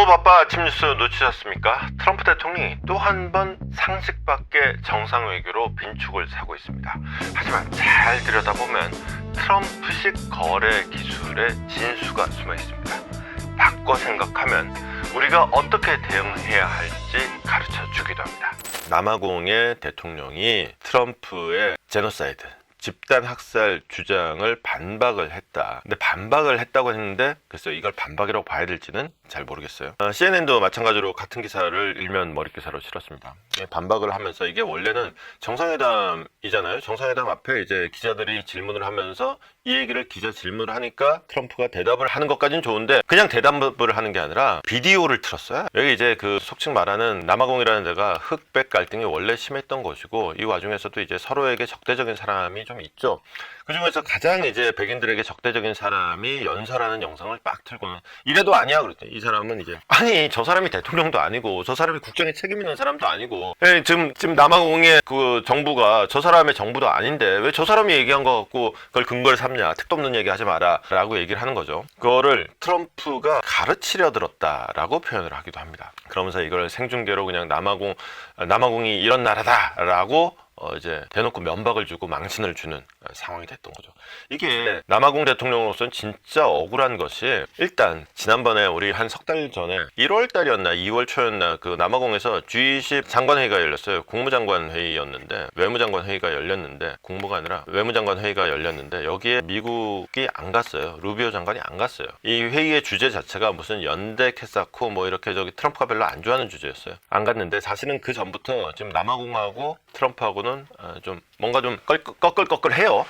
바빠 아침 뉴스 놓치셨습니까? 트럼프 대통령이 또 한 번 상식 밖의 정상 외교로 빈축을 사고 있습니다. 하지만 잘 들여다보면 트럼프식 거래 기술의 진수가 숨어 있습니다. 바꿔 생각하면 우리가 어떻게 대응해야 할지 가르쳐 주기도 합니다. 남아공의 대통령이 트럼프의 제노사이드, 집단 학살 주장을 반박을 했다. 근데 반박을 했다고 했는데 글쎄요, 이걸 반박이라고 봐야 될지는 잘 모르겠어요. CNN도 마찬가지로 같은 기사를 일면 머릿 기사로 실었습니다. 반박을 하면서 이게 원래는 정상회담이잖아요. 정상회담 앞에 이제 기자들이 질문을 하면서 이 얘기를 기자 질문을 하니까 트럼프가 대답을 하는 것까지는 좋은데 그냥 대답을 하는 게 아니라 비디오를 틀었어요. 여기 이제 그 속칭 말하는 남아공이라는 데가 흑백 갈등이 원래 심했던 곳이고 이 와중에서도 이제 서로에게 적대적인 사람이 좀 있죠. 그 중에서 가장 이제 백인들에게 적대적인 사람이 연설하는 영상을 막 틀고는 이래도 아니야 그랬대. 이 사람은 이제 아니 저 사람이 대통령도 아니고 저 사람이 국정에 책임 있는 사람도 아니고 지금 남아공의 그 정부가 저 사람의 정부도 아닌데 왜 저 사람이 얘기한 거 갖고 그걸 근거를 삼냐, 택도 없는 얘기 하지 마라 라고 얘기를 하는 거죠. 그거를 트럼프가 가르치려 들었다라고 표현을 하기도 합니다. 그러면서 이걸 생중계로 그냥 남아공이 이런 나라다 라고 이제 대놓고 면박을 주고 망신을 주는 상황이 됐던 거죠. 이게 남아공 대통령으로서는 진짜 억울한 것이 일단 지난번에 우리 한 석 달 전에 1월 달이었나 2월 초였나 그 남아공에서 G20 장관회의가 열렸어요. 국무장관 회의였는데 외무장관 회의가 열렸는데 국무가 아니라 외무장관 회의가 열렸는데 여기에 미국이 안 갔어요. 루비오 장관이 안 갔어요. 이 회의의 주제 자체가 무슨 연대 캐사코 뭐 이렇게 트럼프가 별로 안 좋아하는 주제였어요. 안 갔는데 사실은 그 전부터 지금 남아공하고 트럼프하고는 좀 뭔가 좀 꺼끌꺼끌해요.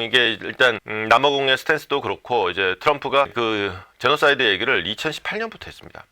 이게 일단 남아공의 스탠스도 그렇고 이제 트럼프가 그 제노사이드 얘기를 2018년부터 했습니다.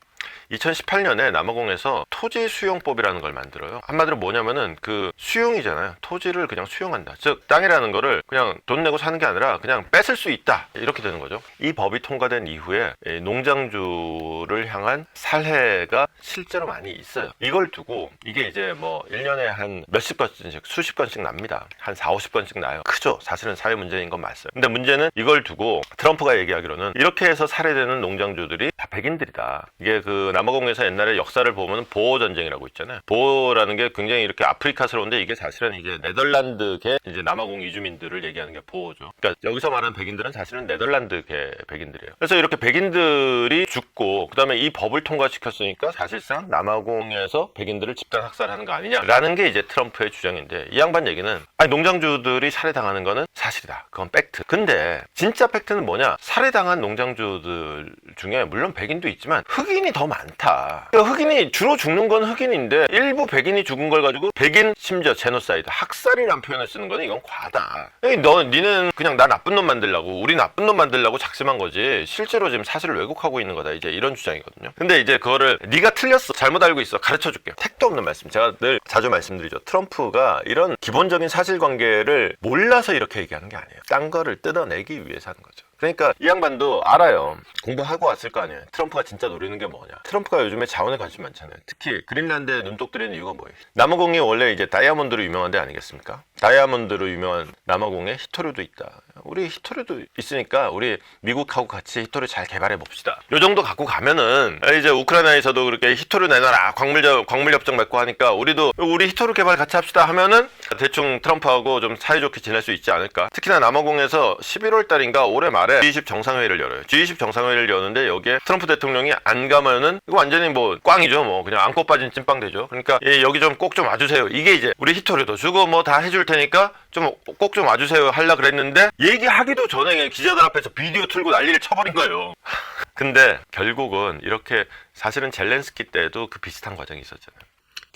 2018년에 남아공에서 토지 수용법이라는 걸 만들어요. 한마디로 뭐냐면은 그 수용이잖아요. 토지를 그냥 수용한다. 즉 땅이라는 거를 그냥 돈 내고 사는 게 아니라 그냥 뺏을 수 있다. 이렇게 되는 거죠. 이 법이 통과된 이후에 농장주를 향한 살해가 실제로 많이 있어요. 이걸 두고 이게 이제 뭐 1년에 한 몇십 건씩 수십 건씩 납니다. 한 4, 50건씩 나요. 크죠. 사실은 사회 문제인 건 맞어요. 근데 문제는 이걸 두고 트럼프가 얘기하기로는 이렇게 해서 살해되는 농장주들이 다 백인들이다. 이게 그 남아공에서 옛날에 역사를 보면 보호 전쟁이라고 있잖아요. 보호라는 게 굉장히 이렇게 아프리카스러운데 이게 사실은 이제 네덜란드계 이제 남아공 이주민들을 얘기하는 게 보호죠. 그러니까 여기서 말하는 백인들은 사실은 네덜란드계 백인들이에요. 그래서 이렇게 백인들이 죽고 그다음에 이 법을 통과시켰으니까 사실상 남아공에서 백인들을 집단 학살하는 거 아니냐라는 게 이제 트럼프의 주장인데 이 양반 얘기는 아니 농장주들이 살해당하는 거는 사실이다. 그건 팩트. 근데 진짜 팩트는 뭐냐? 살해당한 농장주들 중에 물론 백인도 있지만 흑인이 더 많다. 흑인이 주로 죽는 건 흑인인데 일부 백인이 죽은 걸 가지고 백인 심지어 제노사이드 학살이라는 표현을 쓰는 거는 이건 과하다. 니는 그냥 나 나쁜 놈 만들려고 우리 나쁜 놈 만들려고 작심한 거지 실제로 지금 사실을 왜곡하고 있는 거다. 이제 이런 주장이거든요. 근데 이제 그거를 네가 틀렸어 잘못 알고 있어 가르쳐 줄게. 택도 없는 말씀. 제가 늘 자주 말씀드리죠. 트럼프가 이런 기본적인 사실관계를 몰라서 이렇게 얘기하는 게 아니에요. 딴 거를 뜯어내기 위해서 하는 거죠. 그러니까 이 양반도 알아요. 공부하고 왔을 거 아니에요. 트럼프가 진짜 노리는 게 뭐냐. 트럼프가 요즘에 자원에 관심 많잖아요. 특히 그린란드에 눈독 들이는 이유가 뭐예요? 남아공이 원래 이제 다이아몬드로 유명한 데 아니겠습니까? 다이아몬드로 유명한 남아공에 히토류도 있다. 우리 히토류도 있으니까 우리 미국하고 같이 히토류 잘 개발해 봅시다. 요 정도 갖고 가면은 이제 우크라이나에서도 그렇게 히토류 내놔라. 광물 협정 맺고 하니까 우리도 우리 히토류 개발 같이 합시다 하면은 대충 트럼프하고 좀 사이좋게 지낼 수 있지 않을까. 특히나 남아공에서 11월 달인가 올해 말에 G20 정상회의를 열어요. G20 정상회의를 여는데 여기에 트럼프 대통령이 안 가면은 이거 완전히 뭐 꽝이죠. 뭐 그냥 안고 빠진 찐빵 되죠. 그러니까 여기 좀 꼭 좀 와주세요. 이게 이제 우리 히토류도 주고 뭐 다 해줄 테니까 좀 꼭 좀 와주세요 하려 그랬는데 얘기하기도 전에 기자들 앞에서 비디오 틀고 난리를 쳐버린 거예요. 근데 결국은 이렇게 사실은 젤렌스키 때도 그 비슷한 과정이 있었잖아요.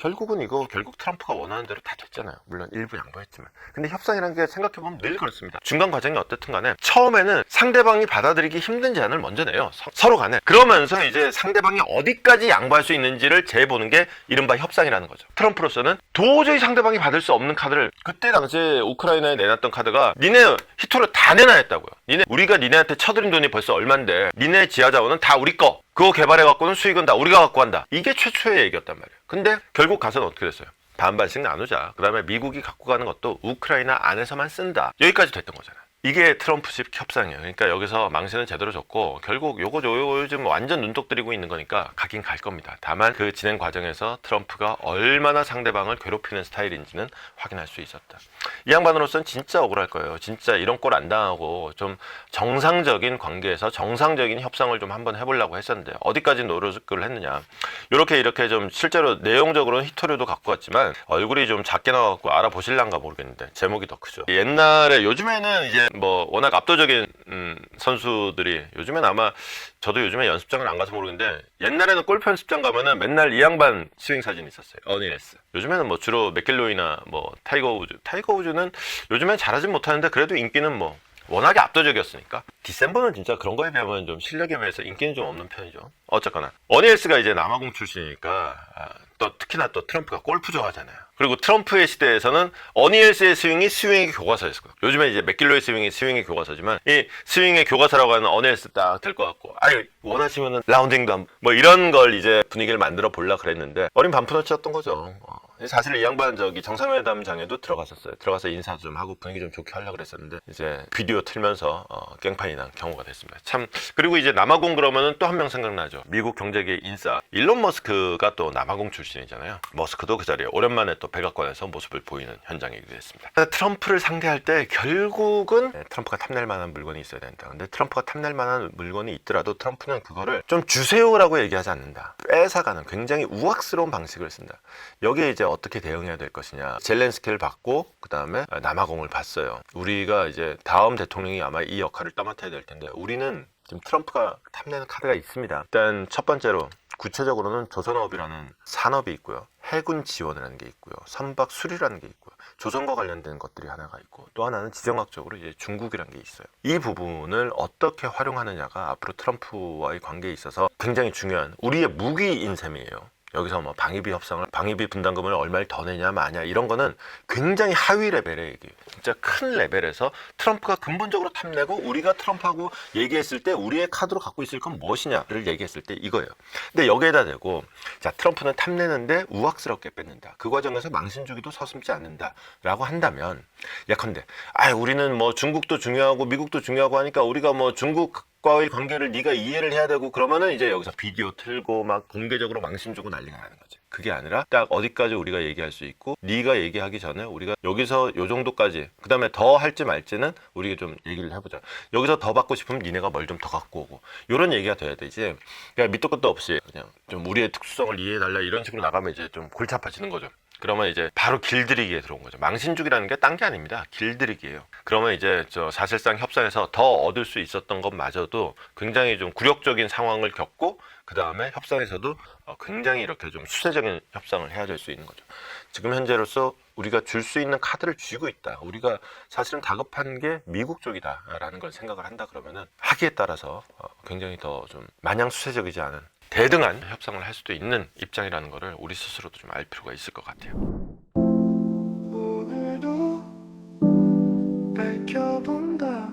결국 트럼프가 원하는 대로 다 됐잖아요. 물론 일부 양보했지만. 근데 협상이라는 게 생각해보면 늘 그렇습니다. 중간 과정이 어떻든 간에 처음에는 상대방이 받아들이기 힘든 제안을 먼저 내요. 서로 간에. 그러면서 이제 상대방이 어디까지 양보할 수 있는지를 재보는 게 이른바 협상이라는 거죠. 트럼프로서는 도저히 상대방이 받을 수 없는 카드를 그때 당시에 우크라이나에 내놨던 카드가 니네 히토를 다 내놔했다고요. 우리가 니네한테 쳐들인 돈이 벌써 얼만데 니네 지하자원은 다 우리 거. 그거 개발해갖고는 수익은 다 우리가 갖고 간다. 이게 최초의 얘기였단 말이에요. 근데 결국 가서는 어떻게 됐어요? 반반씩 나누자. 그 다음에 미국이 갖고 가는 것도 우크라이나 안에서만 쓴다. 여기까지 됐던 거잖아요. 이게 트럼프식 협상이에요. 그러니까 여기서 망신은 제대로 줬고 결국 요거 요즘 완전 눈독 들이고 있는 거니까 가긴 갈 겁니다. 다만 그 진행 과정에서 트럼프가 얼마나 상대방을 괴롭히는 스타일인지는 확인할 수 있었다. 이 양반으로서는 진짜 억울할 거예요. 진짜 이런 꼴 안 당하고 좀 정상적인 관계에서 정상적인 협상을 좀 한번 해보려고 했었는데 어디까지 노력을 했느냐. 이렇게 좀 실제로 내용적으로는 히토리도 갖고 왔지만 얼굴이 좀 작게 나와갖고 알아보실란가 모르겠는데 제목이 더 크죠. 옛날에 요즘에는 이제 뭐 워낙 압도적인 선수들이 요즘엔 아마 저도 요즘에 연습장을 안 가서 모르겠는데 옛날에는 골프 연습장 가면은 맨날 이 양반 스윙 사진이 있었어요. 어니레스. 요즘에는 뭐 주로 맥길로이나 뭐 타이거 우즈는 요즘엔 잘하진 못하는데 그래도 인기는 뭐 워낙에 압도적이었으니까. 디셈버는 진짜 그런 거에 비하면 좀 실력에 비해서 인기는 좀 없는 편이죠. 어쨌거나 어니엘스가 이제 남아공 출신이니까 또 특히나 또 트럼프가 골프 좋아하잖아요. 그리고 트럼프의 시대에서는 어니엘스의 스윙이 교과서였어요. 요즘에 이제 맥길로의 스윙이 교과서지만 이 스윙의 교과서라고 하는 어니엘스 딱 될 것 같고 아니 원하시면은 라운딩도 뭐 이런 걸 이제 분위기를 만들어 보려 그랬는데 어린 반푼어치였던 거죠. 사실 이 양반 저기 정상회담장에도 들어갔었어요. 들어가서 인사 좀 하고 분위기 좀 좋게 하려고 그랬었는데 이제 비디오 틀면서 깽판이 난 경우가 됐습니다. 참. 그리고 이제 남아공 그러면은 또 한 명 생각나죠. 미국 경제계 인싸 일론 머스크가 또 남아공 출신이잖아요. 머스크도 그 자리에 오랜만에 또 백악관에서 모습을 보이는 현장이 됐습니다. 트럼프를 상대할 때 결국은 트럼프가 탐낼 만한 물건이 있어야 된다. 근데 트럼프가 탐낼 만한 물건이 있더라도 트럼프는 그거를 좀 주세요라고 얘기하지 않는다. 뺏어가는 굉장히 우악스러운 방식을 쓴다. 여기에 이제 어떻게 대응해야 될 것이냐. 젤렌스키를 받고 그 다음에 남아공을 봤어요. 우리가 이제 다음 대통령이 아마 이 역할을 떠맡아야 될 텐데 우리는 지금 트럼프가 탐내는 카드가 있습니다. 일단 첫 번째로 구체적으로는 조선업이라는 산업이 있고요. 해군 지원이라는 게 있고요. 선박 수리라는 게 있고요. 조선과 관련된 것들이 하나가 있고 또 하나는 지정학적으로 이제 중국이라는 게 있어요. 이 부분을 어떻게 활용하느냐가 앞으로 트럼프와의 관계에 있어서 굉장히 중요한 우리의 무기인 셈이에요. 여기서 뭐 방위비 분담금을 얼마를 더 내냐 마냐 이런 거는 굉장히 하위 레벨의 얘기예요. 진짜 큰 레벨에서 트럼프가 근본적으로 탐내고 우리가 트럼프하고 얘기했을 때 우리의 카드로 갖고 있을 건 무엇이냐를 얘기했을 때 이거예요. 근데 여기에다 대고 자 트럼프는 탐내는데 우악스럽게 뺏는다. 그 과정에서 망신 주기도 서슴지 않는다 라고 한다면 예컨대 우리는 뭐 중국도 중요하고 미국도 중요하고 하니까 우리가 뭐 중국과의 관계를 네가 이해를 해야 되고 그러면은 이제 여기서 비디오 틀고 막 공개적으로 망신 주고 난리가 나는 거지. 그게 아니라 딱 어디까지 우리가 얘기할 수 있고 네가 얘기하기 전에 우리가 여기서 요 정도까지 그 다음에 더 할지 말지는 우리가 좀 얘기를 해보자. 여기서 더 받고 싶으면 니네가 뭘 좀 더 갖고 오고 이런 얘기가 돼야 되지. 그냥 밑도 끝도 없이 그냥 좀 우리의 특수성을 이해해달라 이런 식으로 나가면 이제 좀 골치 아파지는 거죠. 그러면 이제 바로 길들이기에 들어온 거죠. 망신주기라는 게 딴 게 아닙니다. 길들이기예요. 그러면 이제 사실상 협상에서 더 얻을 수 있었던 것마저도 굉장히 좀 굴욕적인 상황을 겪고 그 다음에 협상에서도 굉장히 이렇게 좀 수세적인 협상을 해야 될 수 있는 거죠. 지금 현재로서 우리가 줄 수 있는 카드를 쥐고 있다. 우리가 사실은 다급한 게 미국 쪽이다라는 걸 생각을 한다 그러면은 하기에 따라서 굉장히 더 좀 마냥 수세적이지 않은 대등한 협상을 할 수도 있는 입장이라는 거를 우리 스스로도 좀 알 필요가 있을 것 같아요. 오늘도 밝혀본다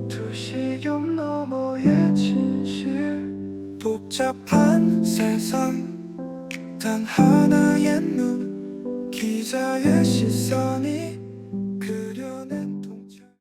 두시경 너머의 진실 복잡한 세상 단 하나의 눈 기자의 시선이